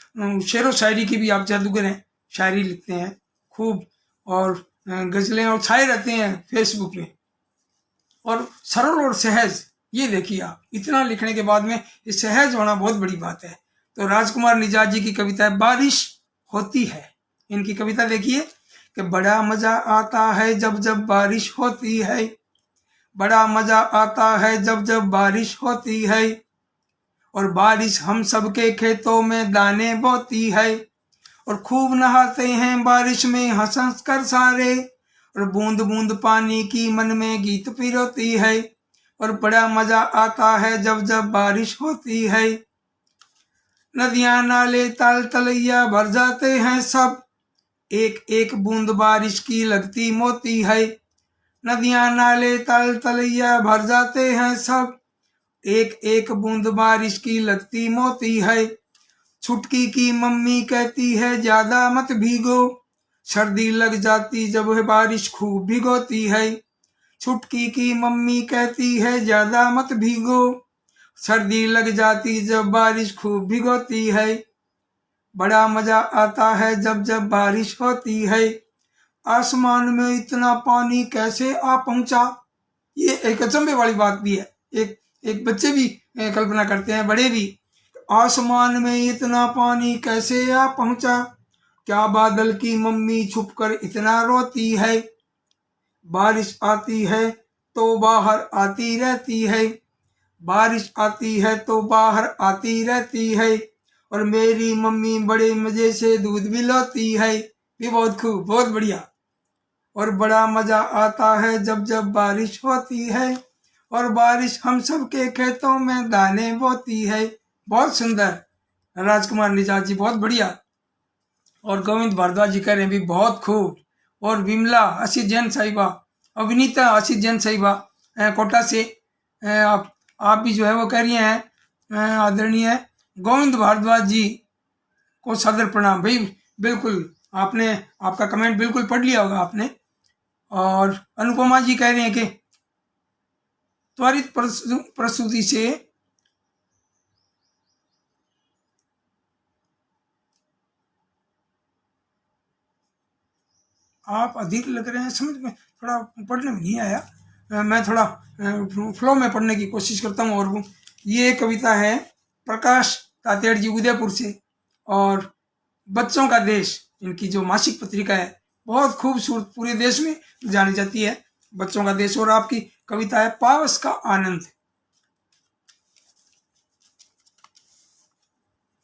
शेरो शायरी की भी आप जादूगर हैं, शायरी लिखते हैं खूब, और गजलें और छाए रहते हैं फेसबुक में, और सरल और सहज। ये देखिए आप, इतना लिखने के बाद में ये सहज होना बहुत बड़ी बात है। तो राजकुमार निजात जी की कविता है बारिश होती है। इनकी कविता देखिए कि बड़ा मजा आता है जब जब बारिश होती है, बड़ा मजा आता है जब जब बारिश होती है, और बारिश हम सबके खेतों में दाने बोती है, और खूब नहाते हैं बारिश में हंस हंस कर सारे, और बूंद बूंद पानी की मन में गीत पिरोती है, और बड़ा मजा आता है जब जब बारिश होती है, नदियां नाले ताल तलैया भर जाते हैं सब, एक एक बूंद बारिश की लगती मोती है, नदियां नाले तल तलैया भर जाते हैं सब। एक एक बूंद बारिश की लगती मोती है, छुटकी की मम्मी कहती है ज्यादा मत भीगो, सर्दी लग जाती जब है बारिश खूब भिगोती है। छुटकी की मम्मी कहती है ज्यादा मत भीगो, सर्दी लग जाती जब बारिश खूब भिगोती है। बड़ा मजा आता है जब जब बारिश होती है, आसमान में इतना पानी कैसे आ पहुंचा। ये एक अचंभे वाली बात भी है, एक एक बच्चे भी कल्पना करते हैं, बड़े भी। आसमान में इतना पानी कैसे आ पहुंचा, क्या बादल की मम्मी छुपकर इतना रोती है। बारिश आती है तो बाहर आती रहती है, बारिश आती है तो बाहर आती रहती है, और मेरी मम्मी बड़े मजे से दूध भी लाती है। ये बहुत खूब, बहुत बढ़िया। और बड़ा मजा आता है जब जब बारिश होती है, और बारिश हम सबके खेतों में दाने बोती है। बहुत सुंदर राजकुमार निजात जी, बहुत बढ़िया। और गोविंद भारद्वाज जी कह रहे हैं भी बहुत खूब। और विमला आशीष जैन साहिबा, अविनीता आशीष जैन साहिबा कोटा से, आप भी जो है वो कह रही हैं आदरणीय गोविंद भारद्वाज जी को सादर प्रणाम। भाई बिल्कुल, आपने आपका कमेंट बिल्कुल पढ़ लिया होगा आपने। और अनुपमा जी कह रहे हैं कि त्वरित प्रस्तुति से आप अधीर लग रहे हैं, समझ में थोड़ा पढ़ने में नहीं आया। मैं थोड़ा फ्लो में पढ़ने की कोशिश करता हूँ। और ये कविता है प्रकाश तातेड़ जी उदयपुर से, और बच्चों का देश इनकी जो मासिक पत्रिका है, बहुत खूबसूरत, पूरे देश में जानी जाती है, बच्चों का देश। और आपकी कविता है पावस का आनंद।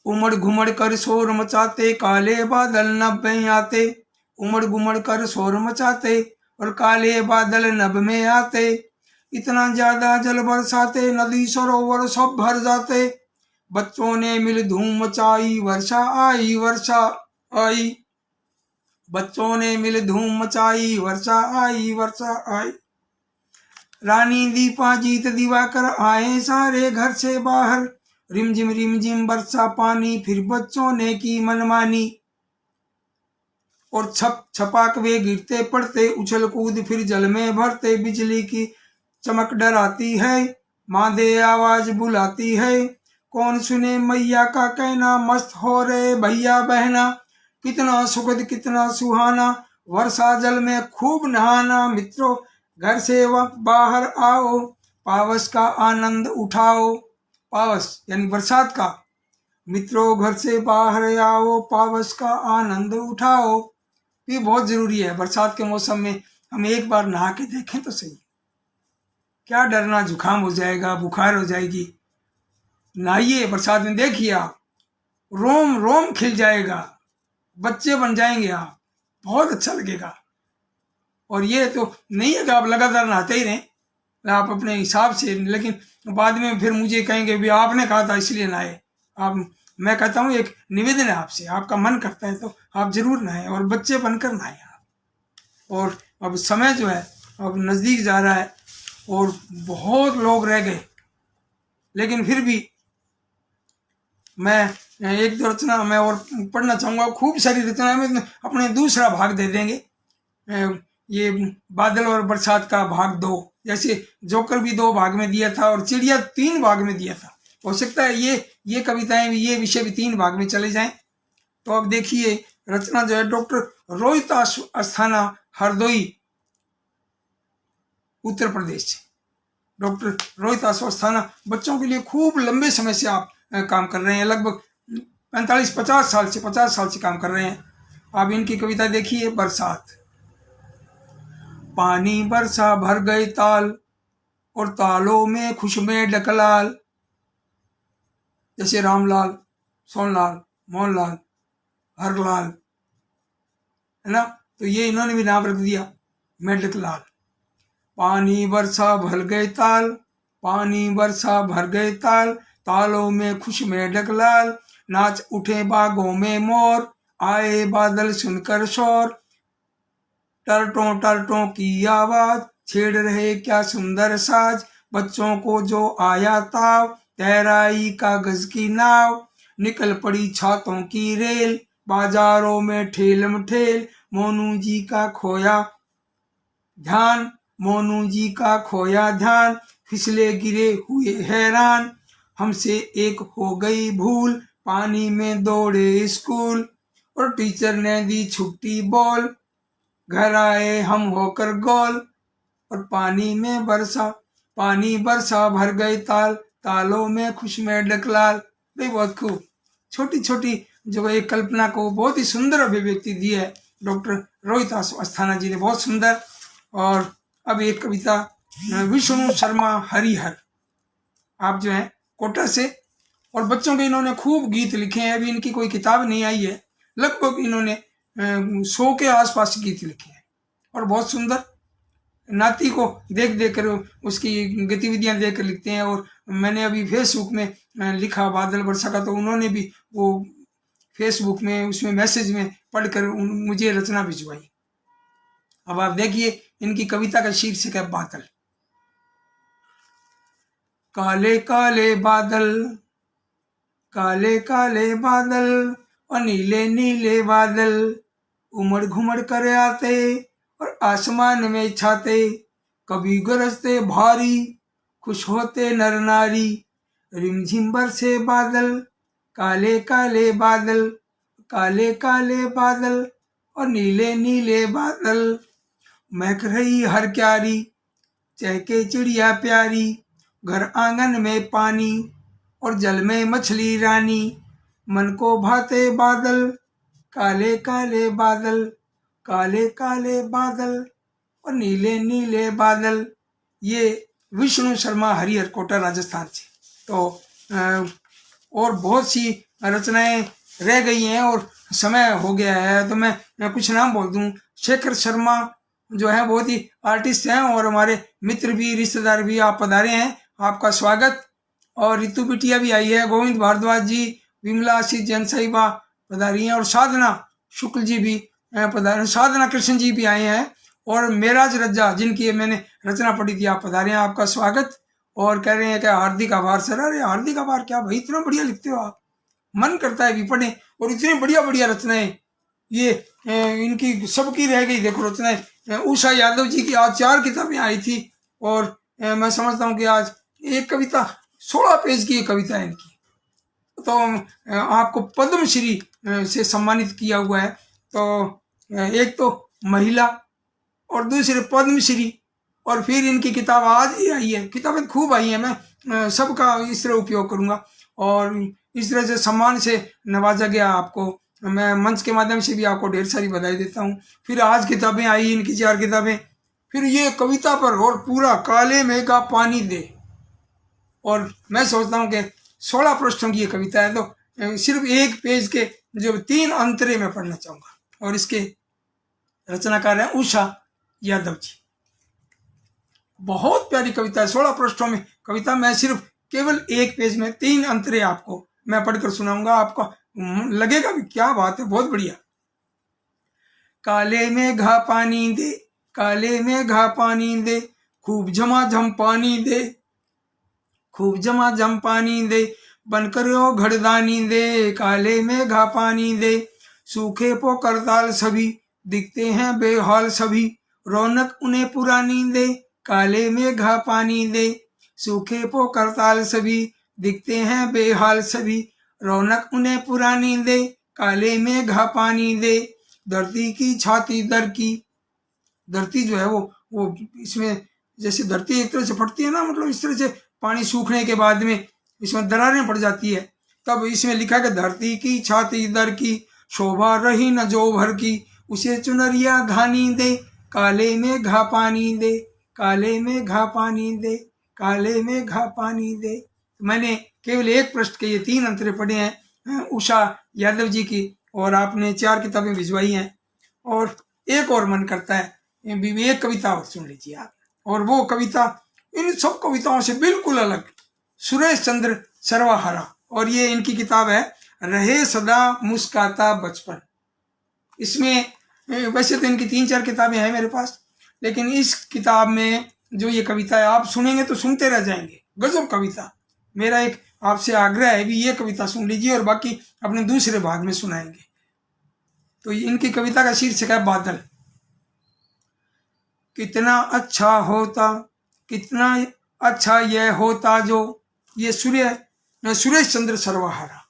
उमड़ घुमड़ कर शोर मचाते काले बादल नभ में आते, उमड़ घुमड़ कर शोर मचाते और काले बादल नभ में आते, इतना ज्यादा जल बरसाते नदी सरोवर सब भर जाते, बच्चों ने मिल धूम मचाई वर्षा आई वर्षा आई, बच्चों ने मिल धूम मचाई वर्षा आई वर्षा आई। रानी दीपा जीत दिवाकर आए सारे घर से बाहर, रिम जिम बरसा पानी फिर बच्चों ने की मनमानी, और छप छपाक वे गिरते पड़ते उछल कूद फिर जल में भरते, बिजली की चमक डराती है माँ दे आवाज बुलाती है, कौन सुने मैया का कहना मस्त हो रहे भैया बहना, कितना सुखद कितना सुहाना वर्षा जल में खूब नहाना, मित्रों घर से बाहर आओ पावस का आनंद उठाओ। पावस यानी बरसात का, मित्रों घर से बाहर आओ पावस का आनंद उठाओ। ये बहुत जरूरी है बरसात के मौसम में, हम एक बार नहा के देखें तो सही, क्या डरना, जुकाम हो जाएगा, बुखार हो जाएगी। नहाइए बरसात में, देखिए आप रोम रोम खिल जाएगा, बच्चे बन जाएंगे आप, बहुत अच्छा लगेगा। और ये तो नहीं है कि आप लगातार नहाते ही रहें, आप अपने हिसाब से, लेकिन बाद में फिर मुझे कहेंगे भी आपने कहा था इसलिए नहाए। आप, मैं कहता हूँ एक निवेदन है आपसे, आपका मन करता है तो आप जरूर नहाएं और बच्चे बनकर नहाएं आप। और अब समय जो है अब नज़दीक जा रहा है और बहुत लोग रह गए, लेकिन फिर भी मैं एक दो रचना मैं और पढ़ना चाहूँगा। खूब सारी रचना में अपने दूसरा भाग दे देंगे, ये बादल और बरसात का भाग 2, जैसे जोकर भी 2 भाग में दिया था और चिड़िया 3 भाग में दिया था। हो सकता है ये कविताएं भी, ये विषय भी 3 भाग में चले जाएं। तो अब देखिए रचना जो है डॉक्टर रोहित अस्थाना, हरदोई उत्तर प्रदेश से। डॉक्टर रोहित अस्थाना बच्चों के लिए खूब लंबे समय से आप काम कर रहे हैं, लगभग 50 साल से काम कर रहे हैं। आप इनकी कविता देखिए बरसात। पानी बरसा भर गए ताल और तालों में खुशबे डकलाल, जैसे रामलाल, सोनलाल, मोहनलाल, हरलाल, है ना, तो ये इन्होंने भी नाम रख दिया मेढकलाल। पानी बरसा भर गए ताल, पानी बरसा भर गए ताल, तालों में खुश में डकलाल, नाच उठे बागों में मोर, आए बादल सुनकर शोर, टर्टों की आवाज, छेड़ रहे क्या सुंदर साज, बच्चों को जो आया ताव, तैराई कागज की नाव, निकल पड़ी छातों की रेल, बाजारों में ठेलम ठेल, मोनू जी का खोया ध्यान, मोनू जी का खोया ध्यान, फिसले गिरे हुए हैरान, हमसे एक हो गई भूल, पानी में दौड़े स्कूल, और टीचर ने दी छुट्टी बोल, घर आए हम होकर गोल, और पानी बरसा भर गए ताल, तालों में खुश में डकलाल। भाई बहुत खूब, छोटी छोटी जो एक कल्पना को बहुत ही सुंदर अभिव्यक्ति दी है डॉक्टर रोहित अस्थाना जी ने, बहुत सुंदर। और अब एक कविता विष्णु शर्मा हरिहर, आप जो है कोटा से, और बच्चों के इन्होंने खूब गीत लिखे हैं। अभी इनकी कोई किताब नहीं आई है, लगभग इन्होंने 100 के आसपास गीत लिखे हैं और बहुत सुंदर। नाती को देख देख कर उसकी गतिविधियां देख कर लिखते हैं। और मैंने अभी फेसबुक में लिखा बादल वर्षा का, तो उन्होंने भी वो फेसबुक में उसमें मैसेज में पढ़कर मुझे रचना भिजवाई। अब आप देखिए इनकी कविता का शीर्षक है बादल। काले काले बादल, काले काले बादल और नीले नीले बादल, उमड़ घुमड़ कर आते और आसमान में छाते, कभी गरजते भारी, खुश होते नर नारी, रिमझिम बरसे बादल, काले काले बादल, काले काले बादल और नीले नीले बादल, महक रही हर क्यारी, चहके चिड़िया प्यारी, घर आंगन में पानी और जल में मछली रानी, मन को भाते बादल, काले काले बादल, काले काले बादल और नीले नीले बादल। ये विष्णु शर्मा हरिहर, कोटा, राजस्थान से। तो और बहुत सी रचनाएं रह गई हैं और समय हो गया है, तो मैं कुछ नाम बोल दूं। शेखर शर्मा जो है बहुत ही आर्टिस्ट हैं और हमारे मित्र भी, रिश्तेदार भी, आप पधारे हैं, आपका स्वागत। और रितु बिटिया भी आई है, गोविंद भारद्वाज जी, विमला आशीष जैन साहिबा पधारी हैं, और साधना शुक्ल जी भी पधारे, साधना कृष्ण जी भी आए हैं, और मेराज रज्जा जिनकी मैंने रचना पढ़ी थी, आप पधारे हैं, आपका स्वागत। और कह रहे हैं कि हार्दिक आभार सर। अरे हार्दिक आभार क्या भाई, इतना बढ़िया लिखते हो आप, मन करता है भी पढ़ें। और इतनी बढ़िया बढ़िया रचनाएं, ये इनकी सबकी रह गई देखो रचनाएं। उषा यादव जी की आज 4 किताबें आई थी, और मैं समझता हूँ कि आज एक कविता 16 पेज की कविता है इनकी। तो आपको पद्मश्री से सम्मानित किया हुआ है। तो एक तो महिला और दूसरे पद्मश्री, और फिर इनकी किताब आज ही आई है। किताबें खूब आई हैं, मैं सबका इस तरह उपयोग करूँगा, और इस तरह से सम्मान से नवाजा गया आपको। मैं मंच के माध्यम से भी आपको ढेर सारी बधाई देता हूँ। फिर आज किताबें आई, इनकी 4 किताबें। फिर ये कविता पर और पूरा काले मेघ का पानी दे, और मैं सोचता हूँ कि 16 पृष्ठों की ये कविता है, तो सिर्फ एक पेज के जो 3 अंतरे में पढ़ना चाहूँगा। और इसके रचनाकार हैं उषा यादव जी। बहुत प्यारी कविता है, 16 पृष्ठों में कविता। मैं सिर्फ केवल एक पेज में 3 अंतरे आपको मैं पढ़कर सुनाऊंगा, आपको लगेगा भी क्या बात है, बहुत बढ़िया। काले में घा पानी दे, काले में घा पानी दे, खूब झमाझम पानी दे, खूब झमाझम पानी दे, बनकर ओ घड़दानी दे, काले में घा पानी दे, सूखे पोकर ताल सभी, दिखते हैं बेहाल सभी, रौनक उन्हें पुरानी दे, काले में घा पानी दे, सूखे पोकर ताल सभी, दिखते हैं बेहाल सभी, रौनक उन्हें पुरानी दे, काले में घा पानी दे, धरती की छाती दर की, धरती जो है वो इसमें जैसे धरती एक तरह से फटती है ना, मतलब इस तरह से पानी सूखने के बाद में इसमें दरारें पड़ जाती है, तब इसमें लिखा कि धरती की छाती दर की, शोभा रही न जो भर की, उसे चुनरिया धानी दे, काले में घा पानी दे, काले में घा पानी दे, काले में घा पानी दे। मैंने केवल एक पृष्ठ के ये 3 अंतरे पढ़े हैं उषा यादव जी की, और आपने 4 किताबें भिजवाई हैं। और एक और मन करता है एक कविता और सुन लीजिए आप, और वो कविता इन सब कविताओं से बिल्कुल अलग, सुरेश चंद्र सर्वाहारा, और ये इनकी किताब है रहे सदा मुस्काता बचपन। इसमें वैसे तो इनकी 3-4 किताबें हैं मेरे पास, लेकिन इस किताब में जो ये कविता है आप सुनेंगे तो सुनते रह जाएंगे। गजब कविता। मेरा एक आपसे आग्रह है भी ये कविता सुन लीजिए और बाकी अपने दूसरे भाग में सुनाएंगे। तो इनकी कविता का शीर्षक है बादल। कितना अच्छा होता, कितना अच्छा यह होता जो, ये सुरेश चंद्र सर्वहारा,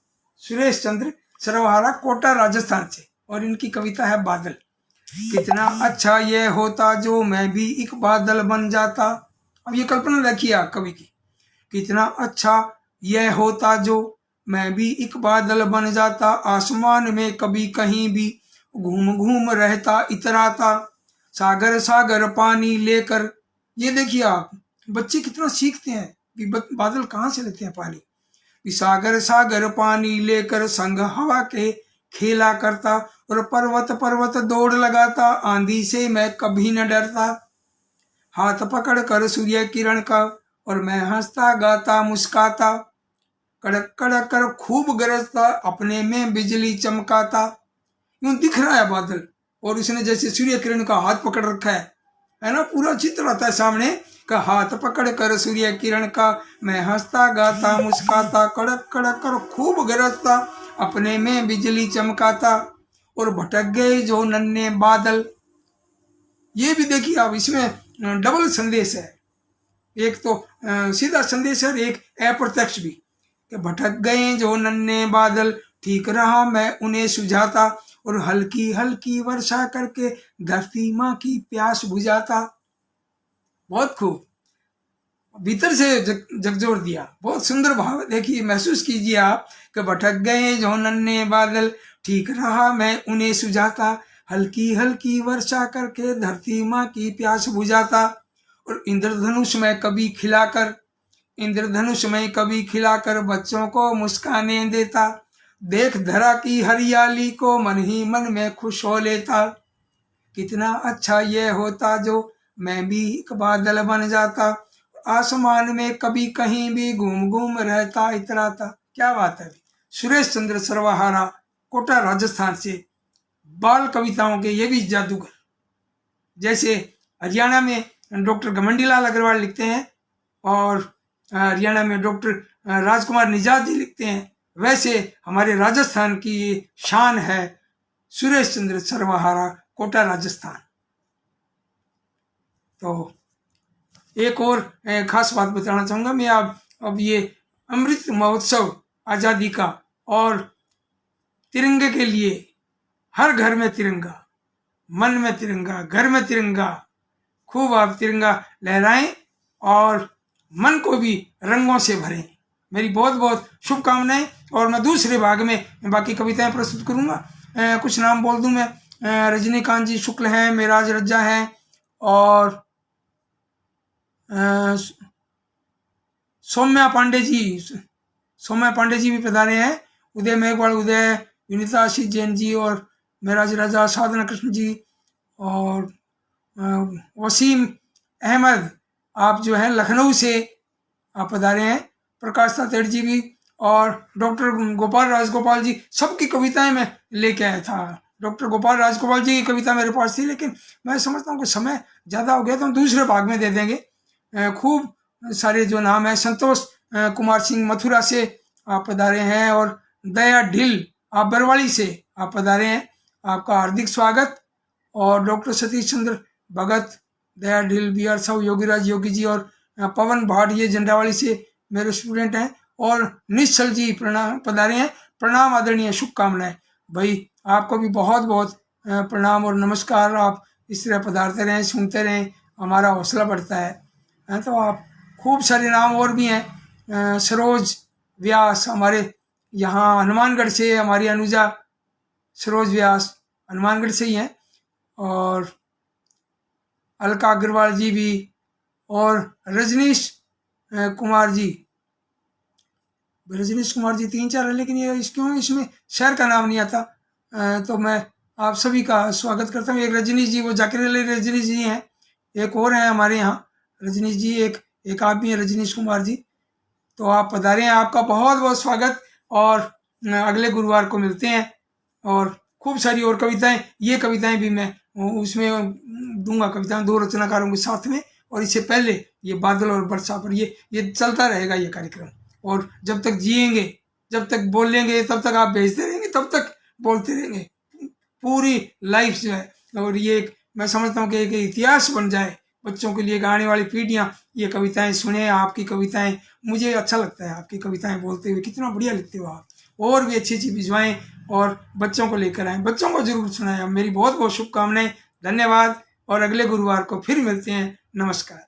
सुरेश चंद्र सर्वहारा कोटा राजस्थान से, और इनकी कविता है बादल। कितना अच्छा यह होता जो मैं भी एक बादल बन जाता। अब ये कल्पना रखिए आप कवि की। कितना अच्छा यह होता जो मैं भी एक बादल बन जाता, आसमान में कभी कहीं भी घूम घूम रहता इतराता, सागर सागर पानी लेकर। ये देखिए आप, बच्चे कितना सीखते हैं कि बादल कहाँ से लेते हैं पानी। सागर सागर पानी लेकर संग हवा के खेला करता, और पर्वत पर्वत दौड़ लगाता, आंधी से मैं कभी न डरता, हाथ पकड़ कर सूर्य किरण का और मैं हंसता गाता मुस्काता, कड़क कड़क कर खूब गरजता, अपने में बिजली चमकाता। यूं दिख रहा है बादल और उसने जैसे सूर्य किरण का हाथ पकड़ रखा है ना, पूरा चित्र आता है सामने का, हाथ पकड़ कर सूर्य किरण का मैं हंसता गाता मुस्काता, कड़क कड़क कर खूब गरजता, अपने में बिजली चमकाता, और भटक गए जो नन्हे बादल। ये भी देखिए आप, इसमें डबल संदेश है, एक तो सीधा संदेश है, एक अप्रत्यक्ष भी, कि भटक गए जो नन्हे बादल, ठीक रहा मैं उन्हें सुझाता, और हल्की हल्की वर्षा करके धरती माँ की प्यास बुझाता। बहुत खूब, भीतर से जगजोर दिया, बहुत सुंदर भाव। देखिए, महसूस कीजिए आप कि भटक गए जो नन्हे बादल, ठीक रहा मैं उन्हें सुझाता, हल्की हल्की वर्षा करके धरती माँ की प्यास बुझाता, और इंद्रधनुष में कभी खिलाकर, इंद्रधनुष में कभी खिलाकर बच्चों को मुस्काने देता, देख धरा की हरियाली को मन ही मन में खुश हो लेता। कितना अच्छा ये होता जो मैं भी एक बादल बन जाता, आसमान में कभी कहीं भी घूम घूम रहता इतराता। क्या बात है। सुरेश चंद्र सर्वहारा कोटा राजस्थान से, बाल कविताओं के ये भी जादूगर। जैसे हरियाणा में डॉक्टर घमंडीलाल अग्रवाल लिखते हैं और हरियाणा में डॉक्टर राजकुमार निजात जी लिखते हैं, वैसे हमारे राजस्थान की ये शान है सुरेश चंद्र सर्वहारा कोटा राजस्थान। तो एक और खास बात बताना चाहूँगा मैं। अब ये अमृत महोत्सव आज़ादी का, और तिरंगे के लिए हर घर में तिरंगा, मन में तिरंगा, घर में तिरंगा, खूब आप तिरंगा लहराएं और मन को भी रंगों से भरें। मेरी बहुत बहुत शुभकामनाएं। और मैं दूसरे भाग में बाकी कविताएं प्रस्तुत करूँगा। कुछ नाम बोल दूं मैं, रजनीकांत जी शुक्ल हैं, मेराज रज्जा हैं, और सौम्या पांडे जी भी पधारे हैं, उदय मेघवाल, उदय, विनीता आशीष जैन जी, और मेराज राजा, साधना कृष्ण जी, और वसीम अहमद आप जो है लखनऊ से आप पधारे हैं, प्रकाश तातेड़ जी भी, और डॉक्टर गोपाल राजगोपाल जी, सबकी कविताएं मैं लेके आया था। डॉक्टर गोपाल राजगोपाल जी की कविता मेरे पास थी, लेकिन मैं समझता हूँ कि समय ज़्यादा हो गया तो हम दूसरे भाग में दे देंगे। खूब सारे जो नाम है, संतोष कुमार सिंह मथुरा से आप पधारे हैं, और दया ढिल आप बरवाड़ी से आप पधारे हैं, आपका हार्दिक स्वागत। और doctor Satish Chandra Bhagat, Daya Dhil, B R Sahu, Yogiraj Yogi ji, और पवन भाट ये झंडावाड़ी से मेरे स्टूडेंट हैं, और निश्चल जी प्रणाम पधारे हैं। प्रणाम, आदरणीय, शुभकामनाएं। भाई आपको भी बहुत बहुत प्रणाम और नमस्कार। आप इस तरह पधारते रहें, सुनते रहें, हमारा हौसला बढ़ता है। तो आप खूब सारे नाम और भी हैं, सरोज व्यास हमारे यहाँ हनुमानगढ़ से, हमारी अनुजा सरोज व्यास हनुमानगढ़ से ही हैं, और अलका अग्रवाल जी भी, और रजनीश कुमार जी 3-4 है, लेकिन ये क्यों इसमें शहर का नाम नहीं आता। तो मैं आप सभी का स्वागत करता हूँ। एक रजनीश जी, वो जाकिर अली रजनीश जी हैं, एक और हैं हमारे यहाँ रजनीश जी, एक आप भी हैं रजनीश कुमार जी। तो आप पधारे हैं, आपका बहुत बहुत स्वागत, और अगले गुरुवार को मिलते हैं, और खूब सारी और कविताएं, ये कविताएं भी मैं उसमें दूंगा, कविताएं 2 रचनाकारों के साथ में। और इससे पहले ये बादल और वर्षा पर ये चलता रहेगा ये कार्यक्रम। और जब तक जिएंगे, जब तक बोलेंगे, तब तक आप भेजते रहेंगे, तब तक बोलते रहेंगे, पूरी लाइफ जो है। और ये मैं समझता हूँ कि एक इतिहास बन जाए बच्चों के लिए, आने वाली पीढ़ियाँ ये कविताएं सुने, आपकी कविताएं। मुझे अच्छा लगता है आपकी कविताएं बोलते हुए, कितना बढ़िया लिखते हो आप। और भी अच्छी अच्छी भिजवाएं और बच्चों को लेकर आएँ, बच्चों को जरूर सुनाएं। मेरी बहुत बहुत शुभकामनाएं, धन्यवाद। और अगले गुरुवार को फिर मिलते हैं। नमस्कार।